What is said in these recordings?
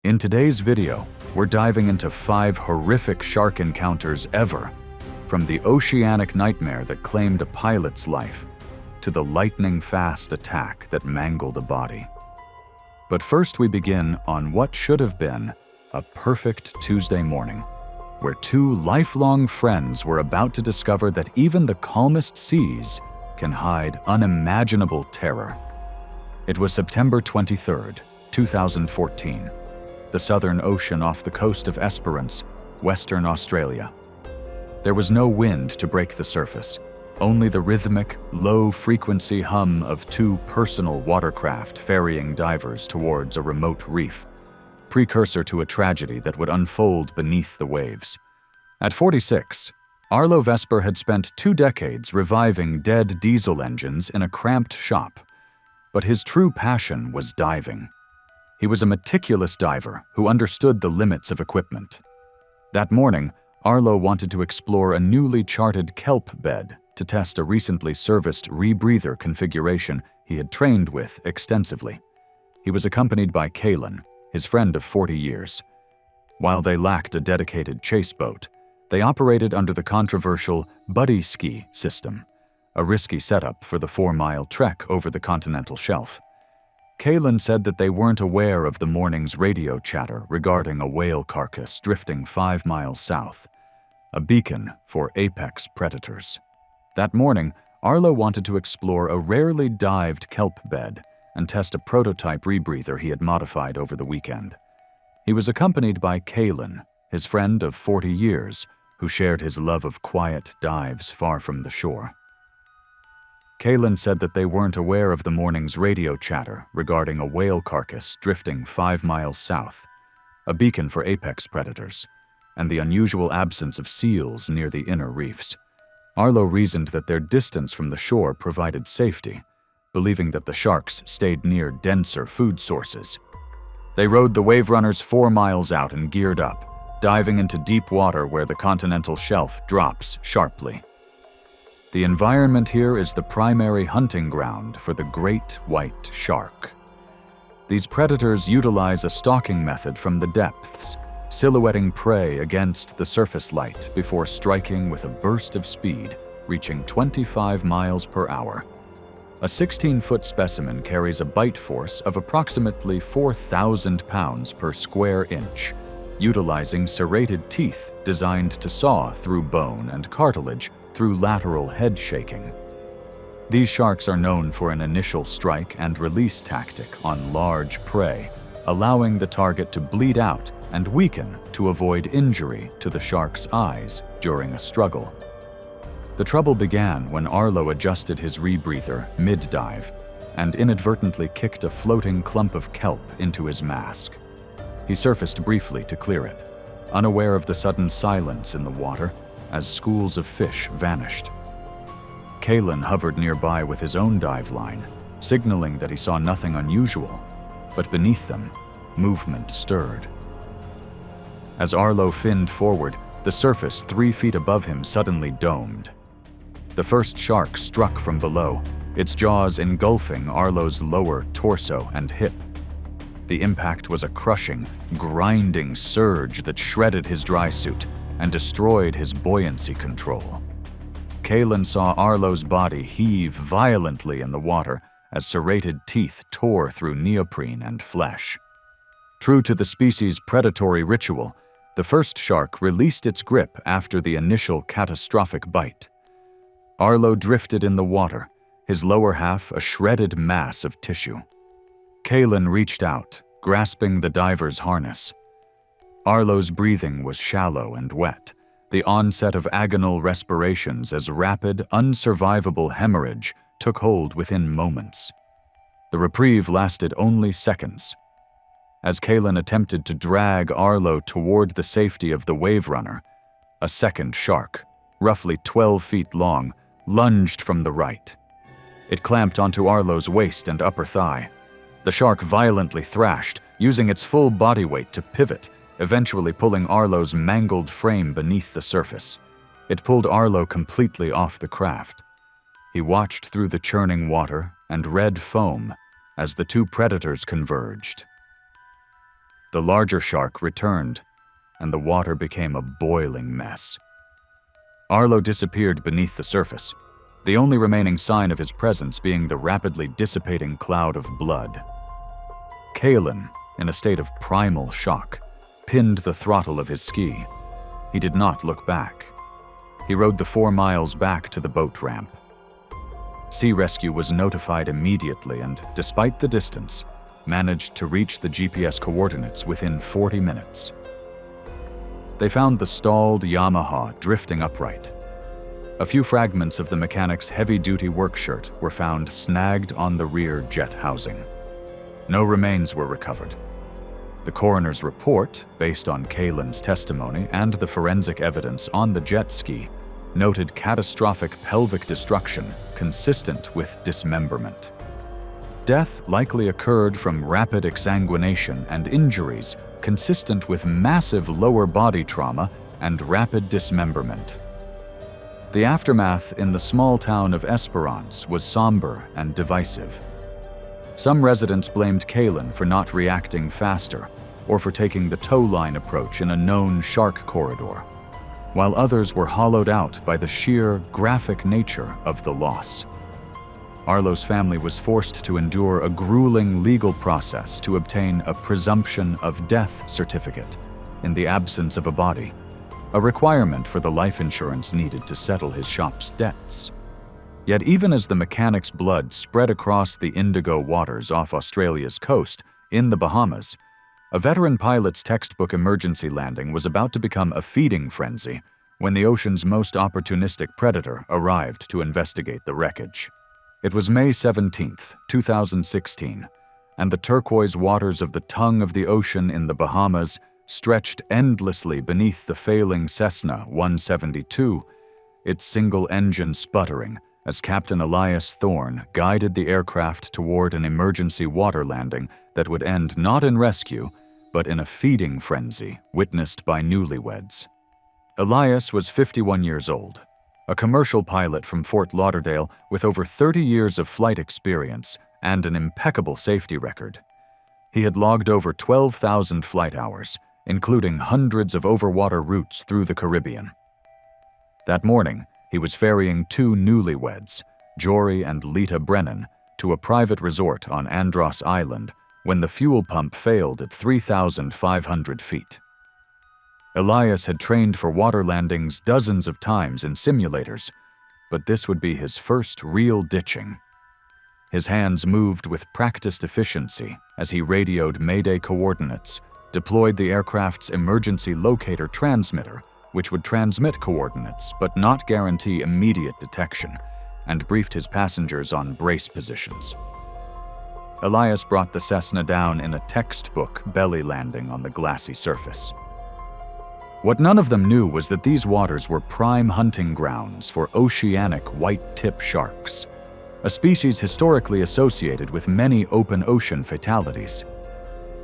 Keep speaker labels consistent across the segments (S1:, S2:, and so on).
S1: In today's video, we're diving into 5 horrific shark encounters ever, from the oceanic nightmare that claimed a pilot's life to the lightning-fast attack that mangled a body. But first we begin on what should have been a perfect Tuesday morning, where 2 lifelong friends were about to discover that even the calmest seas can hide unimaginable terror. It was September 23rd, 2014. The Southern Ocean off the coast of Esperance, Western Australia. There was no wind to break the surface, only the rhythmic, low-frequency hum of 2 personal watercraft ferrying divers towards a remote reef, precursor to a tragedy that would unfold beneath the waves. At 46, Arlo Vesper had spent 2 decades reviving dead diesel engines in a cramped shop, but his true passion was diving. He was a meticulous diver who understood the limits of equipment. That morning, Arlo wanted to explore a newly charted kelp bed to test a recently serviced rebreather configuration he had trained with extensively. He was accompanied by Kalen, his friend of 40 years. While they lacked a dedicated chase boat, they operated under the controversial buddy ski system, a risky setup for the 4-mile trek over the continental shelf. Kalen said that they weren't aware of the morning's radio chatter regarding a whale carcass drifting 5 miles south, a beacon for apex predators. That morning, Arlo wanted to explore a rarely dived kelp bed and test a prototype rebreather he had modified over the weekend. He was accompanied by Kalen, his friend of 40 years, who shared his love of quiet dives far from the shore. Kalen said that they weren't aware of the morning's radio chatter regarding a whale carcass drifting 5 miles south, a beacon for apex predators, and the unusual absence of seals near the inner reefs. Arlo reasoned that their distance from the shore provided safety, believing that the sharks stayed near denser food sources. They rode the wave runners 4 miles out and geared up, diving into deep water where the continental shelf drops sharply. The environment here is the primary hunting ground for the great white shark. These predators utilize a stalking method from the depths, silhouetting prey against the surface light before striking with a burst of speed, reaching 25 miles per hour. A 16-foot specimen carries a bite force of approximately 4,000 pounds per square inch, utilizing serrated teeth designed to saw through bone and cartilage through lateral head shaking. These sharks are known for an initial strike and release tactic on large prey, allowing the target to bleed out and weaken to avoid injury to the shark's eyes during a struggle. The trouble began when Arlo adjusted his rebreather mid-dive and inadvertently kicked a floating clump of kelp into his mask. He surfaced briefly to clear it, unaware of the sudden silence in the water as schools of fish vanished. Kalen hovered nearby with his own dive line, signaling that he saw nothing unusual, but beneath them, movement stirred. As Arlo finned forward, the surface 3 feet above him suddenly domed. The first shark struck from below, its jaws engulfing Arlo's lower torso and hip. The impact was a crushing, grinding surge that shredded his dry suit and destroyed his buoyancy control. Kalen saw Arlo's body heave violently in the water as serrated teeth tore through neoprene and flesh. True to the species' predatory ritual, the first shark released its grip after the initial catastrophic bite. Arlo drifted in the water, his lower half a shredded mass of tissue. Kalen reached out, grasping the diver's harness. Arlo's breathing was shallow and wet, the onset of agonal respirations as rapid, unsurvivable hemorrhage took hold within moments. The reprieve lasted only seconds. As Kalen attempted to drag Arlo toward the safety of the wave runner, a second shark, roughly 12 feet long, lunged from the right. It clamped onto Arlo's waist and upper thigh. The shark violently thrashed, using its full body weight to pivot, eventually pulling Arlo's mangled frame beneath the surface. It pulled Arlo completely off the craft. He watched through the churning water and red foam as the 2 predators converged. The larger shark returned, and the water became a boiling mess. Arlo disappeared beneath the surface, the only remaining sign of his presence being the rapidly dissipating cloud of blood. Kalen, in a state of primal shock, pinned the throttle of his ski. He did not look back. He rode the 4 miles back to the boat ramp. Sea Rescue was notified immediately and, despite the distance, managed to reach the GPS coordinates within 40 minutes. They found the stalled Yamaha drifting upright. A few fragments of the mechanic's heavy-duty work shirt were found snagged on the rear jet housing. No remains were recovered. The coroner's report, based on Kalen's testimony and the forensic evidence on the jet ski, noted catastrophic pelvic destruction consistent with dismemberment. Death likely occurred from rapid exsanguination and injuries consistent with massive lower body trauma and rapid dismemberment. The aftermath in the small town of Esperance was somber and divisive. Some residents blamed Kalen for not reacting faster or for taking the tow-line approach in a known shark corridor, while others were hollowed out by the sheer, graphic nature of the loss. Arlo's family was forced to endure a grueling legal process to obtain a presumption of death certificate in the absence of a body, a requirement for the life insurance needed to settle his shop's debts. Yet even as the mechanic's blood spread across the indigo waters off Australia's coast in the Bahamas, a veteran pilot's textbook emergency landing was about to become a feeding frenzy when the ocean's most opportunistic predator arrived to investigate the wreckage. It was May 17, 2016, and the turquoise waters of the tongue of the ocean in the Bahamas stretched endlessly beneath the failing Cessna 172, its single engine sputtering as Captain Elias Thorne guided the aircraft toward an emergency water landing that would end not in rescue, but in a feeding frenzy witnessed by newlyweds. Elias was 51 years old, a commercial pilot from Fort Lauderdale with over 30 years of flight experience and an impeccable safety record. He had logged over 12,000 flight hours, including hundreds of overwater routes through the Caribbean. That morning, he was ferrying 2 newlyweds, Jory and Lita Brennan, to a private resort on Andros Island when the fuel pump failed at 3,500 feet. Elias had trained for water landings dozens of times in simulators, but this would be his first real ditching. His hands moved with practiced efficiency as he radioed Mayday coordinates, deployed the aircraft's emergency locator transmitter, which would transmit coordinates but not guarantee immediate detection, and briefed his passengers on brace positions. Elias brought the Cessna down in a textbook belly landing on the glassy surface. What none of them knew was that these waters were prime hunting grounds for oceanic white-tip sharks, a species historically associated with many open ocean fatalities.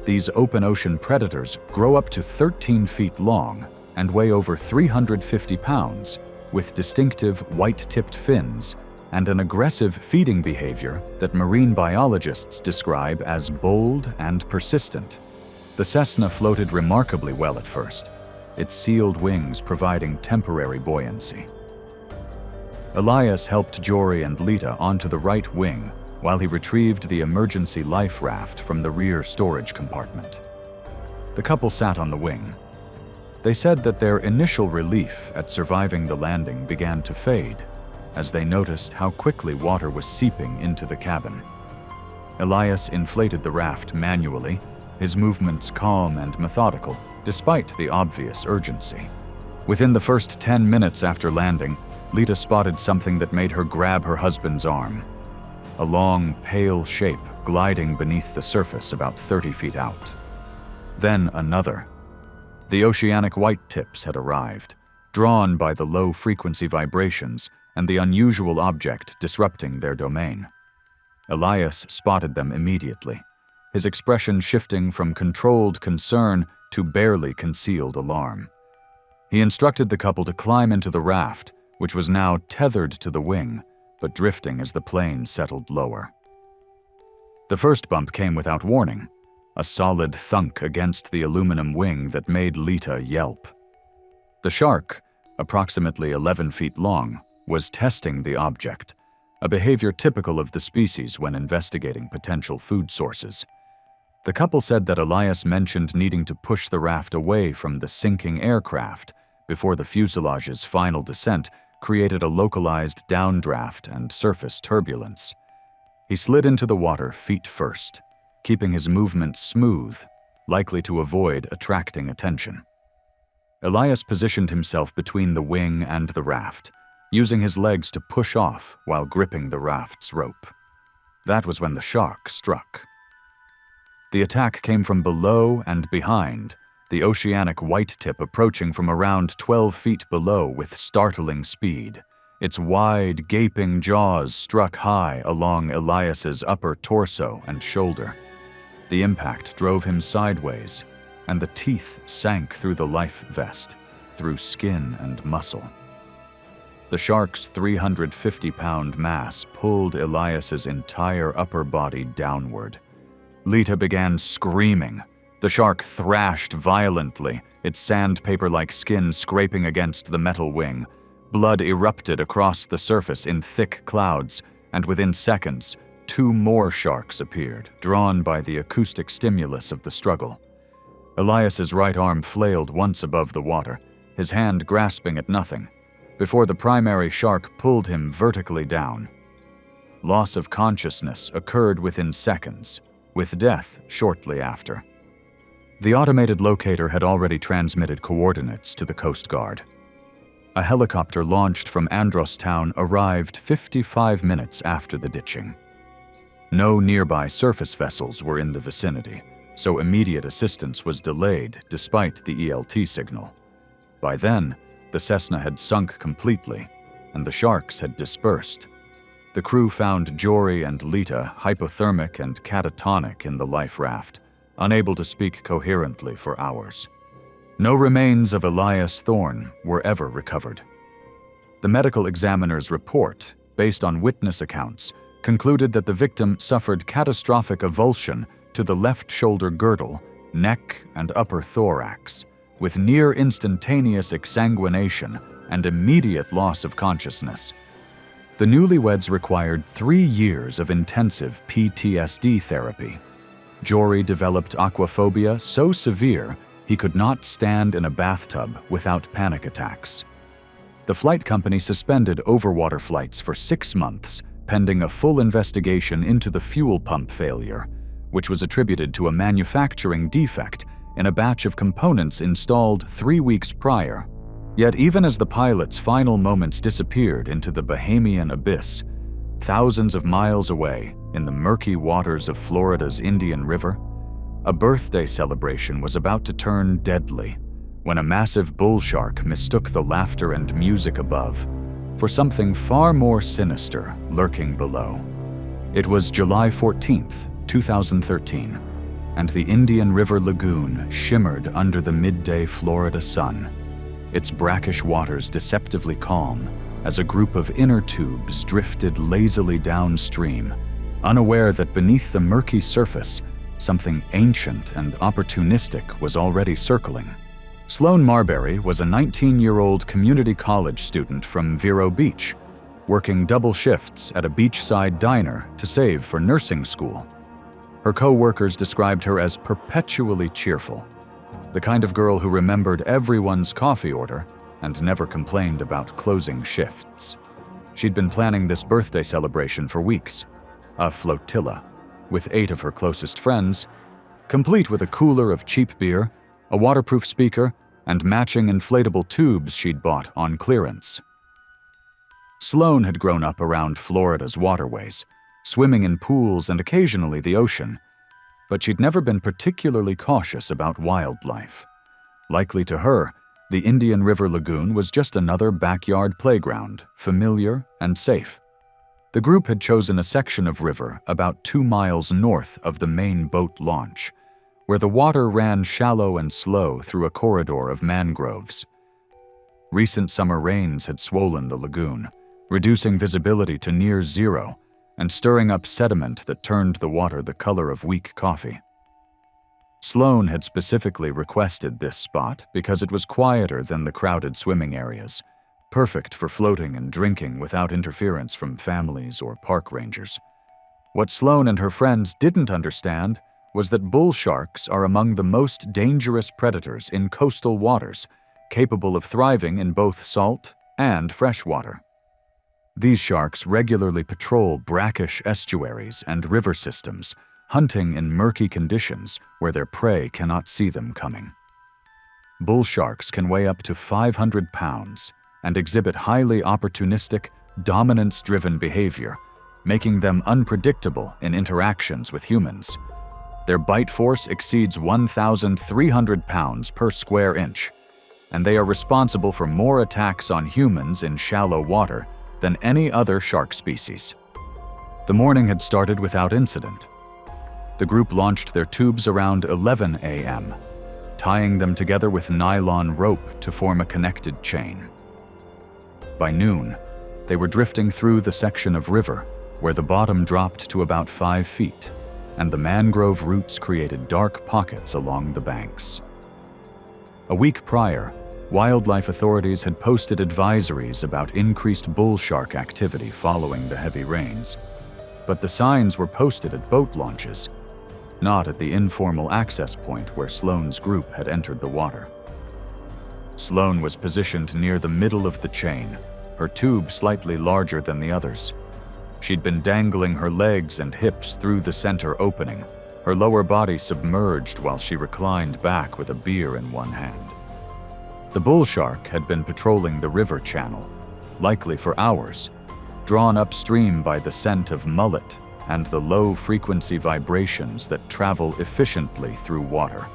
S1: These open ocean predators grow up to 13 feet long and weigh over 350 pounds, with distinctive white-tipped fins and an aggressive feeding behavior that marine biologists describe as bold and persistent. The Cessna floated remarkably well at first, its sealed wings providing temporary buoyancy. Elias helped Jory and Lita onto the right wing while he retrieved the emergency life raft from the rear storage compartment. The couple sat on the wing. They said that their initial relief at surviving the landing began to fade as they noticed how quickly water was seeping into the cabin. Elias inflated the raft manually, his movements calm and methodical, despite the obvious urgency. Within the first 10 minutes after landing, Lita spotted something that made her grab her husband's arm. A long, pale shape gliding beneath the surface about 30 feet out. Then another. The oceanic white tips had arrived, drawn by the low-frequency vibrations and the unusual object disrupting their domain. Elias spotted them immediately, his expression shifting from controlled concern to barely concealed alarm. He instructed the couple to climb into the raft, which was now tethered to the wing, but drifting as the plane settled lower. The first bump came without warning. a solid thunk against the aluminum wing that made Lita yelp. The shark, approximately 11 feet long, was testing the object, a behavior typical of the species when investigating potential food sources. The couple said that Elias mentioned needing to push the raft away from the sinking aircraft before the fuselage's final descent created a localized downdraft and surface turbulence. He slid into the water feet first, keeping his movement smooth, likely to avoid attracting attention. Elias positioned himself between the wing and the raft, using his legs to push off while gripping the raft's rope. That was when the shark struck. The attack came from below and behind, the oceanic white tip approaching from around 12 feet below with startling speed. Its wide, gaping jaws struck high along Elias's upper torso and shoulder. The impact drove him sideways, and the teeth sank through the life vest, through skin and muscle. The shark's 350-pound mass pulled Elias's entire upper body downward. Lita began screaming. The shark thrashed violently, its sandpaper-like skin scraping against the metal wing. Blood erupted across the surface in thick clouds, and within seconds, 2 more sharks appeared, drawn by the acoustic stimulus of the struggle. Elias's right arm flailed once above the water, his hand grasping at nothing, before the primary shark pulled him vertically down. Loss of consciousness occurred within seconds, with death shortly after. The automated locator had already transmitted coordinates to the Coast Guard. A helicopter launched from Androstown arrived 55 minutes after the ditching. No nearby surface vessels were in the vicinity, so immediate assistance was delayed despite the ELT signal. By then, the Cessna had sunk completely, and the sharks had dispersed. The crew found Jory and Lita hypothermic and catatonic in the life raft, unable to speak coherently for hours. No remains of Elias Thorne were ever recovered. The medical examiner's report, based on witness accounts, concluded that the victim suffered catastrophic avulsion to the left shoulder girdle, neck, and upper thorax, with near instantaneous exsanguination and immediate loss of consciousness. The newlyweds required 3 years of intensive PTSD therapy. Jory developed aquaphobia so severe he could not stand in a bathtub without panic attacks. The flight company suspended overwater flights for 6 months, pending a full investigation into the fuel pump failure, which was attributed to a manufacturing defect in a batch of components installed 3 weeks prior. Yet even as the pilot's final moments disappeared into the Bahamian abyss, thousands of miles away in the murky waters of Florida's Indian River, a birthday celebration was about to turn deadly when a massive bull shark mistook the laughter and music above for something far more sinister lurking below. It was July 14th, 2013, and the Indian River Lagoon shimmered under the midday Florida sun, its brackish waters deceptively calm as a group of inner tubes drifted lazily downstream, unaware that beneath the murky surface, something ancient and opportunistic was already circling. Sloan Marbury was a 19-year-old community college student from Vero Beach, working double shifts at a beachside diner to save for nursing school. Her co-workers described her as perpetually cheerful, the kind of girl who remembered everyone's coffee order and never complained about closing shifts. She'd been planning this birthday celebration for weeks, a flotilla, with 8 of her closest friends, complete with a cooler of cheap beer, a waterproof speaker, and matching inflatable tubes she'd bought on clearance. Sloan had grown up around Florida's waterways, swimming in pools and occasionally the ocean, but she'd never been particularly cautious about wildlife. Likely to her, the Indian River Lagoon was just another backyard playground, familiar and safe. The group had chosen a section of river about 2 miles north of the main boat launch, where the water ran shallow and slow through a corridor of mangroves. Recent summer rains had swollen the lagoon, reducing visibility to near zero and stirring up sediment that turned the water the color of weak coffee. Sloane had specifically requested this spot because it was quieter than the crowded swimming areas, perfect for floating and drinking without interference from families or park rangers. What Sloane and her friends didn't understand was that bull sharks are among the most dangerous predators in coastal waters, capable of thriving in both salt and fresh water. These sharks regularly patrol brackish estuaries and river systems, hunting in murky conditions where their prey cannot see them coming. Bull sharks can weigh up to 500 pounds and exhibit highly opportunistic, dominance-driven behavior, making them unpredictable in interactions with humans. Their bite force exceeds 1,300 pounds per square inch, and they are responsible for more attacks on humans in shallow water than any other shark species. The morning had started without incident. The group launched their tubes around 11 a.m., tying them together with nylon rope to form a connected chain. By noon, they were drifting through the section of river where the bottom dropped to about 5 feet, and the mangrove roots created dark pockets along the banks. A week prior, wildlife authorities had posted advisories about increased bull shark activity following the heavy rains, but the signs were posted at boat launches, not at the informal access point where Sloane's group had entered the water. Sloane was positioned near the middle of the chain, her tube slightly larger than the others. She'd been dangling her legs and hips through the center opening, her lower body submerged while she reclined back with a beer in one hand. The bull shark had been patrolling the river channel, likely for hours, drawn upstream by the scent of mullet and the low-frequency vibrations that travel efficiently through water.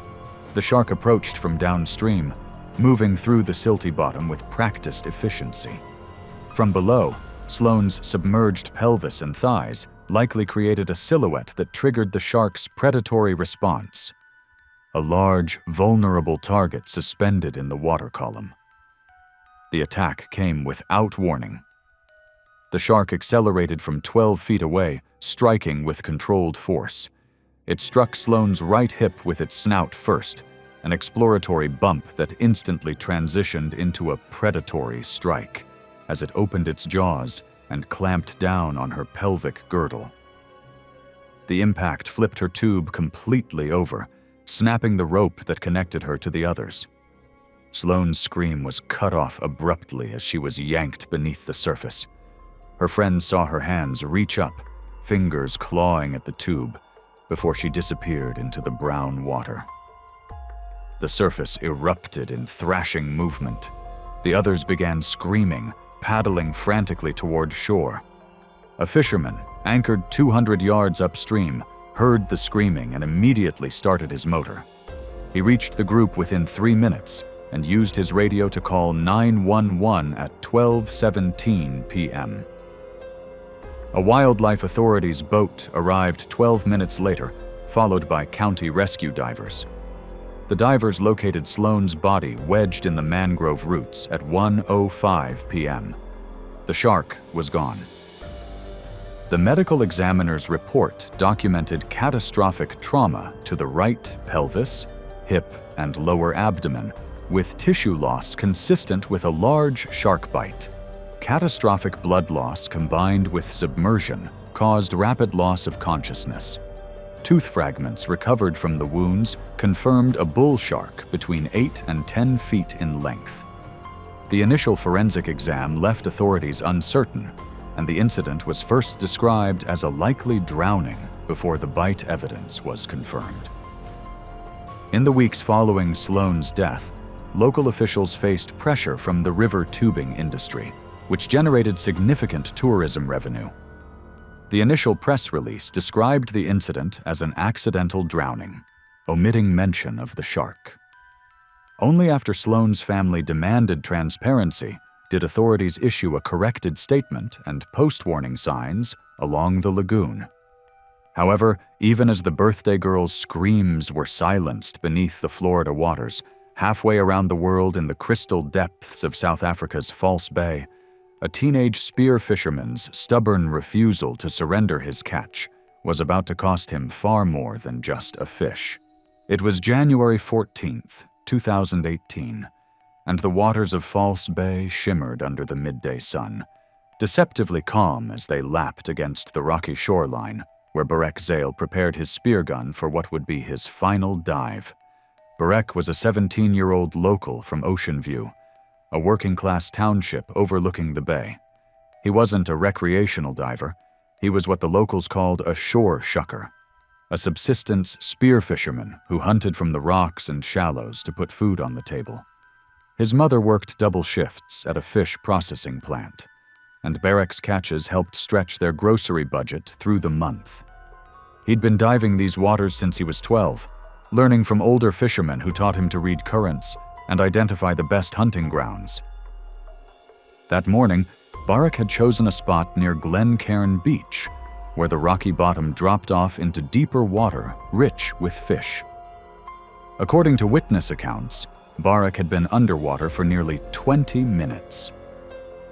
S1: The shark approached from downstream, moving through the silty bottom with practiced efficiency. From below, Sloane's submerged pelvis and thighs likely created a silhouette that triggered the shark's predatory response. A large, vulnerable target suspended in the water column. The attack came without warning. The shark accelerated from 12 feet away, striking with controlled force. It struck Sloane's right hip with its snout first, an exploratory bump that instantly transitioned into a predatory strike as it opened its jaws and clamped down on her pelvic girdle. The impact flipped her tube completely over, snapping the rope that connected her to the others. Sloane's scream was cut off abruptly as she was yanked beneath the surface. Her friend saw her hands reach up, fingers clawing at the tube, before she disappeared into the brown water. The surface erupted in thrashing movement. The others began screaming, paddling frantically toward shore. A fisherman, anchored 200 yards upstream, heard the screaming and immediately started his motor. He reached the group within 3 minutes and used his radio to call 911 at 12:17 p.m. A wildlife authorities boat arrived 12 minutes later, followed by county rescue divers. The divers located Sloane's body wedged in the mangrove roots at 1:05 p.m. The shark was gone. The medical examiner's report documented catastrophic trauma to the right pelvis, hip, and lower abdomen, with tissue loss consistent with a large shark bite. Catastrophic blood loss combined with submersion caused rapid loss of consciousness. Tooth fragments recovered from the wounds confirmed a bull shark between 8 and 10 feet in length. The initial forensic exam left authorities uncertain, and the incident was first described as a likely drowning before the bite evidence was confirmed. In the weeks following Sloane's death, local officials faced pressure from the river tubing industry, which generated significant tourism revenue. The initial press release described the incident as an accidental drowning, omitting mention of the shark. Only after Sloane's family demanded transparency did authorities issue a corrected statement and post-warning signs along the lagoon. However, even as the birthday girl's screams were silenced beneath the Florida waters, halfway around the world in the crystal depths of South Africa's False Bay, a teenage spear fisherman's stubborn refusal to surrender his catch was about to cost him far more than just a fish. It was January 14th, 2018, and the waters of False Bay shimmered under the midday sun, deceptively calm as they lapped against the rocky shoreline where Barek Zale prepared his spear gun for what would be his final dive. Barek was a 17-year-old local from Ocean View, a working-class township overlooking the bay. He wasn't a recreational diver. He was what the locals called a shore shucker, a subsistence spear fisherman who hunted from the rocks and shallows to put food on the table. His mother worked double shifts at a fish processing plant, and Barek's catches helped stretch their grocery budget through the month. He'd been diving these waters since he was 12, learning from older fishermen who taught him to read currents and identify the best hunting grounds. That morning, Barek had chosen a spot near Glencairn Beach, where the rocky bottom dropped off into deeper water rich with fish. According to witness accounts, Barek had been underwater for nearly 20 minutes.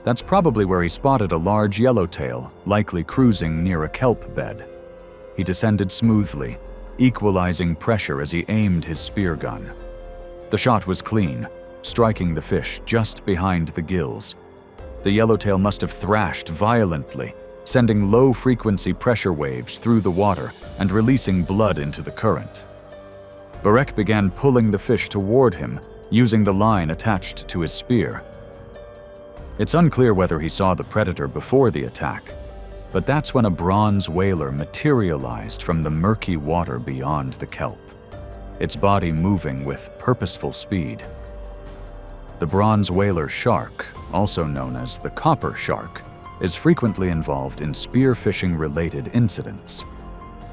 S1: That's probably where he spotted a large yellowtail, likely cruising near a kelp bed. He descended smoothly, equalizing pressure as he aimed his spear gun. The shot was clean, striking the fish just behind the gills. The yellowtail must have thrashed violently, sending low-frequency pressure waves through the water and releasing blood into the current. Barek began pulling the fish toward him, using the line attached to his spear. It's unclear whether he saw the predator before the attack, but that's when a bronze whaler materialized from the murky water beyond the kelp, its body moving with purposeful speed. The bronze whaler shark, also known as the copper shark, is frequently involved in spearfishing-related incidents.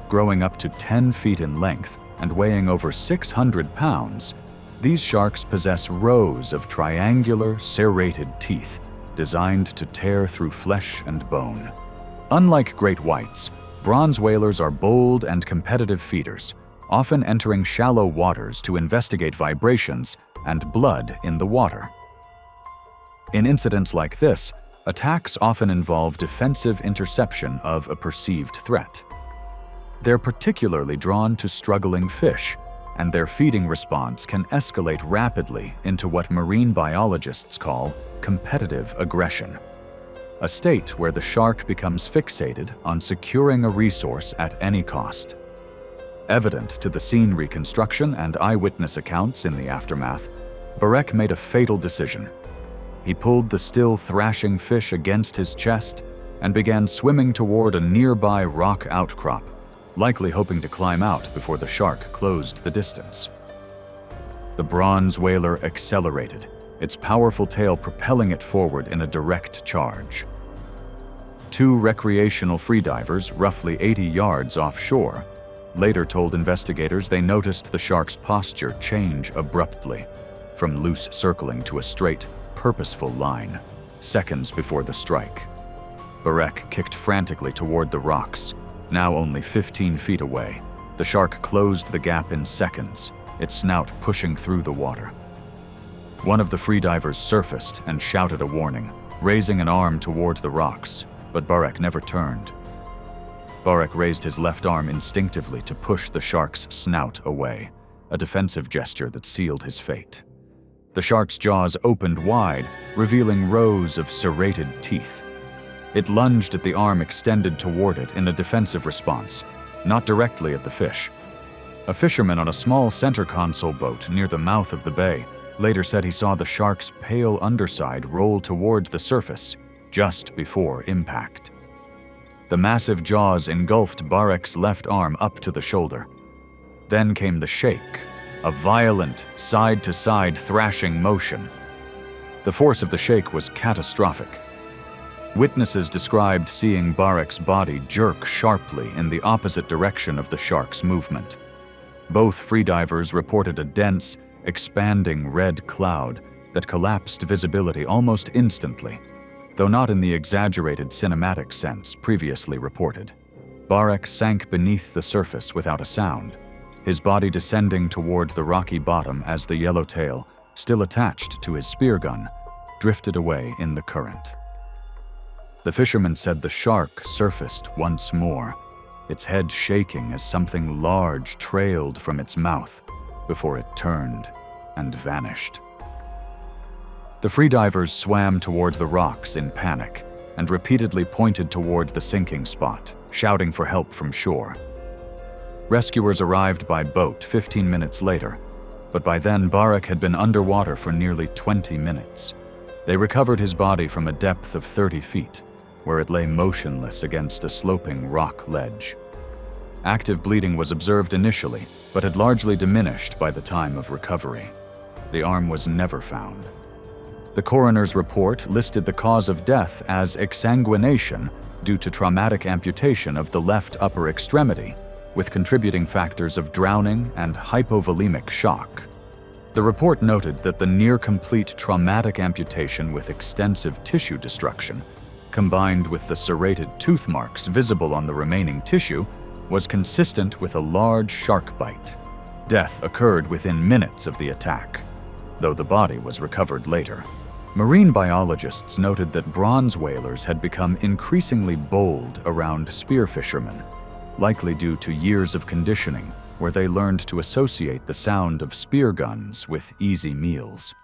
S1: Growing up to 10 feet in length and weighing over 600 pounds, these sharks possess rows of triangular, serrated teeth designed to tear through flesh and bone. Unlike great whites, bronze whalers are bold and competitive feeders, often entering shallow waters to investigate vibrations and blood in the water. In incidents like this, attacks often involve defensive interception of a perceived threat. They're particularly drawn to struggling fish, and their feeding response can escalate rapidly into what marine biologists call competitive aggression, a state where the shark becomes fixated on securing a resource at any cost. Evident to the scene reconstruction and eyewitness accounts in the aftermath, Barek made a fatal decision. He pulled the still thrashing fish against his chest and began swimming toward a nearby rock outcrop, likely hoping to climb out before the shark closed the distance. The bronze whaler accelerated, its powerful tail propelling it forward in a direct charge. Two recreational freedivers, roughly 80 yards offshore, later told investigators they noticed the shark's posture change abruptly, from loose circling to a straight, purposeful line, seconds before the strike. Barek kicked frantically toward the rocks. Now only 15 feet away, the shark closed the gap in seconds, its snout pushing through the water. One of the freedivers surfaced and shouted a warning, raising an arm toward the rocks, but Barek never turned. Barek raised his left arm instinctively to push the shark's snout away, a defensive gesture that sealed his fate. The shark's jaws opened wide, revealing rows of serrated teeth. It lunged at the arm extended toward it in a defensive response, not directly at the fish. A fisherman on a small center console boat near the mouth of the bay later said he saw the shark's pale underside roll towards the surface just before impact. The massive jaws engulfed Barek's left arm up to the shoulder. Then came the shake, a violent, side-to-side thrashing motion. The force of the shake was catastrophic. Witnesses described seeing Barek's body jerk sharply in the opposite direction of the shark's movement. Both freedivers reported a dense, expanding red cloud that collapsed visibility almost instantly, though not in the exaggerated cinematic sense previously reported. Barek sank beneath the surface without a sound, his body descending toward the rocky bottom as the yellowtail, still attached to his spear gun, drifted away in the current. The fisherman said the shark surfaced once more, its head shaking as something large trailed from its mouth, before it turned and vanished. The freedivers swam toward the rocks in panic and repeatedly pointed toward the sinking spot, shouting for help from shore. Rescuers arrived by boat 15 minutes later, but by then Barak had been underwater for nearly 20 minutes. They recovered his body from a depth of 30 feet, where it lay motionless against a sloping rock ledge. Active bleeding was observed initially, but had largely diminished by the time of recovery. The arm was never found. The coroner's report listed the cause of death as exsanguination due to traumatic amputation of the left upper extremity, with contributing factors of drowning and hypovolemic shock. The report noted that the near-complete traumatic amputation with extensive tissue destruction, combined with the serrated tooth marks visible on the remaining tissue, was consistent with a large shark bite. Death occurred within minutes of the attack, though the body was recovered later. Marine biologists noted that bronze whalers had become increasingly bold around spear fishermen, likely due to years of conditioning where they learned to associate the sound of spear guns with easy meals.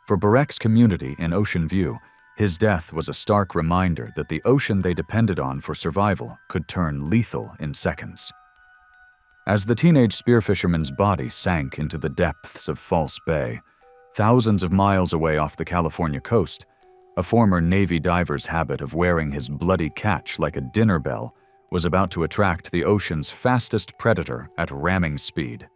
S1: For Barak's community in Ocean View, his death was a stark reminder that the ocean they depended on for survival could turn lethal in seconds. As the teenage spearfisherman's body sank into the depths of False Bay, thousands of miles away off the California coast, a former Navy diver's habit of wearing his bloody catch like a dinner bell was about to attract the ocean's fastest predator at ramming speed.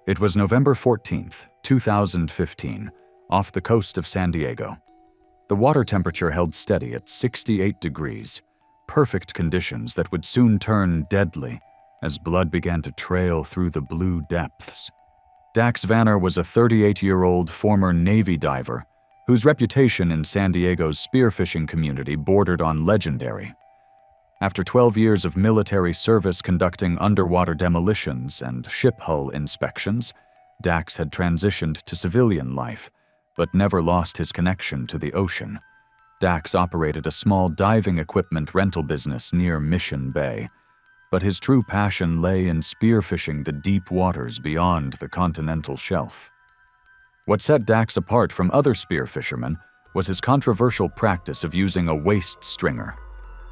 S1: It was November 14th, 2015, off the coast of San Diego. The water temperature held steady at 68 degrees, perfect conditions that would soon turn deadly as blood began to trail through the blue depths. Dax Vanner was a 38-year-old former Navy diver whose reputation in San Diego's spearfishing community bordered on legendary. After 12 years of military service conducting underwater demolitions and ship hull inspections, Dax had transitioned to civilian life, but never lost his connection to the ocean. Dax operated a small diving equipment rental business near Mission Bay, but his true passion lay in spearfishing the deep waters beyond the continental shelf. What set Dax apart from other spearfishermen was his controversial practice of using a waist stringer,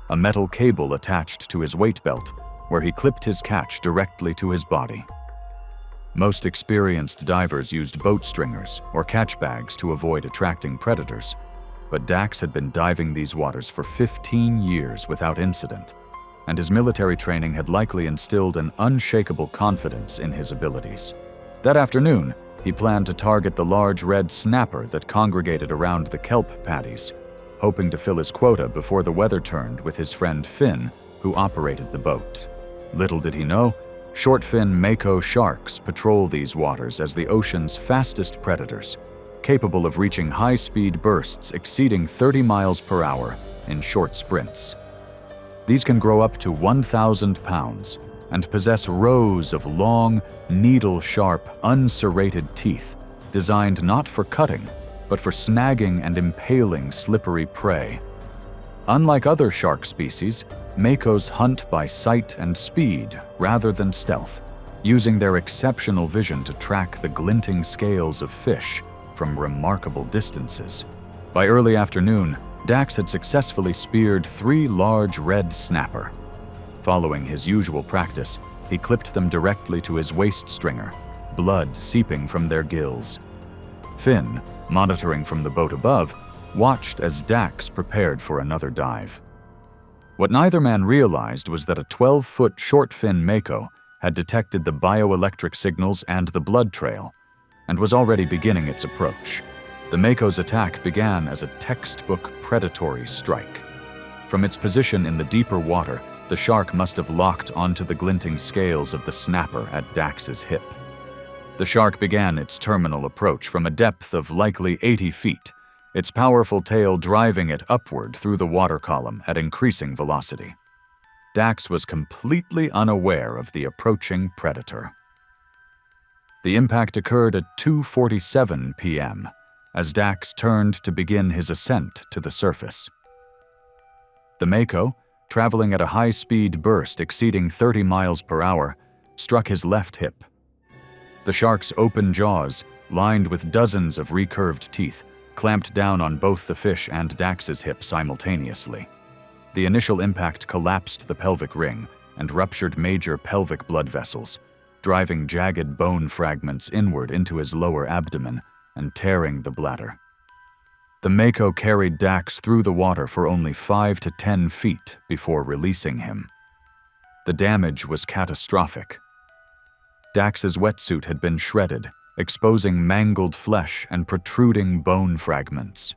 S1: a metal cable attached to his weight belt, where he clipped his catch directly to his body. Most experienced divers used boat stringers or catch bags to avoid attracting predators, but Dax had been diving these waters for 15 years without incident, and his military training had likely instilled an unshakable confidence in his abilities. That afternoon, he planned to target the large red snapper that congregated around the kelp paddies, hoping to fill his quota before the weather turned with his friend Finn, who operated the boat. Little did he know, short-fin mako sharks patrol these waters as the ocean's fastest predators, capable of reaching high-speed bursts exceeding 30 miles per hour in short sprints. These can grow up to 1,000 pounds and possess rows of long, needle-sharp, unserrated teeth designed not for cutting, but for snagging and impaling slippery prey. Unlike other shark species, makos hunt by sight and speed rather than stealth, using their exceptional vision to track the glinting scales of fish from remarkable distances. By early afternoon, Dax had successfully speared 3 large red snapper. Following his usual practice, he clipped them directly to his waist stringer, blood seeping from their gills. Finn, monitoring from the boat above, watched as Dax prepared for another dive. What neither man realized was that a 12-foot short-fin mako had detected the bioelectric signals and the blood trail, and was already beginning its approach. The mako's attack began as a textbook predatory strike. From its position in the deeper water, the shark must have locked onto the glinting scales of the snapper at Dax's hip. The shark began its terminal approach from a depth of likely 80 feet, its powerful tail driving it upward through the water column at increasing velocity. Dax was completely unaware of the approaching predator. The impact occurred at 2:47 p.m., as Dax turned to begin his ascent to the surface. The mako, traveling at a high-speed burst exceeding 30 miles per hour, struck his left hip. The shark's open jaws, lined with dozens of recurved teeth, clamped down on both the fish and Dax's hip simultaneously. The initial impact collapsed the pelvic ring and ruptured major pelvic blood vessels, driving jagged bone fragments inward into his lower abdomen and tearing the bladder. The mako carried Dax through the water for only 5 to 10 feet before releasing him. The damage was catastrophic. Dax's wetsuit had been shredded, exposing mangled flesh and protruding bone fragments.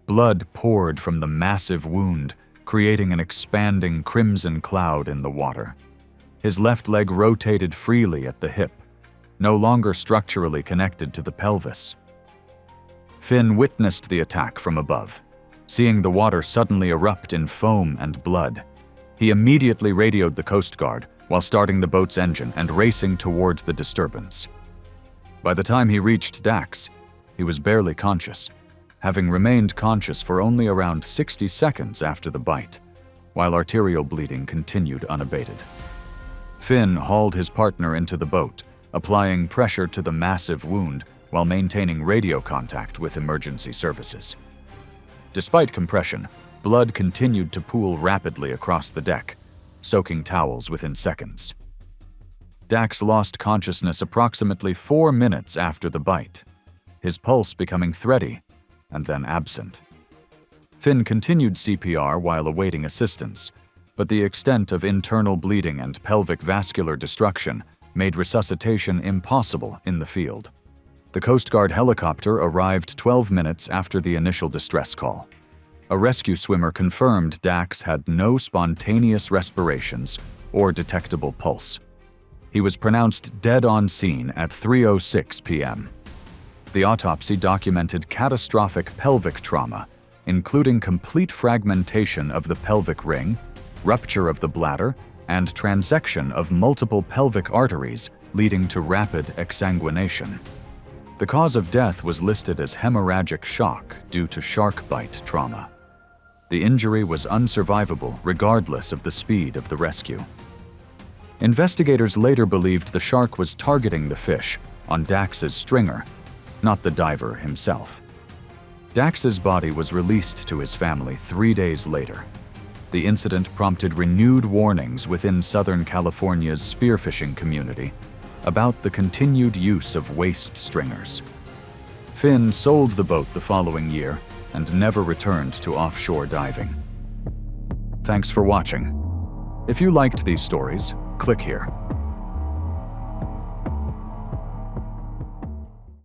S1: Blood poured from the massive wound, creating an expanding crimson cloud in the water. His left leg rotated freely at the hip, no longer structurally connected to the pelvis. Finn witnessed the attack from above, seeing the water suddenly erupt in foam and blood. He immediately radioed the Coast Guard while starting the boat's engine and racing toward the disturbance. By the time he reached Dax, he was barely conscious, having remained conscious for only around 60 seconds after the bite, while arterial bleeding continued unabated. Finn hauled his partner into the boat, applying pressure to the massive wound while maintaining radio contact with emergency services. Despite compression, blood continued to pool rapidly across the deck, soaking towels within seconds. Dax lost consciousness approximately 4 minutes after the bite, his pulse becoming thready and then absent. Finn continued CPR while awaiting assistance, but the extent of internal bleeding and pelvic vascular destruction made resuscitation impossible in the field. The Coast Guard helicopter arrived 12 minutes after the initial distress call. A rescue swimmer confirmed Dax had no spontaneous respirations or detectable pulse. He was pronounced dead on scene at 3:06 p.m. The autopsy documented catastrophic pelvic trauma, including complete fragmentation of the pelvic ring, rupture of the bladder, and transection of multiple pelvic arteries, leading to rapid exsanguination. The cause of death was listed as hemorrhagic shock due to shark bite trauma. The injury was unsurvivable regardless of the speed of the rescue. Investigators later believed the shark was targeting the fish on Dax's stringer, not the diver himself. Dax's body was released to his family 3 days later. The incident prompted renewed warnings within Southern California's spearfishing community about the continued use of waste stringers. Finn sold the boat the following year and never returned to offshore diving. Thanks for watching. If you liked these stories, click here.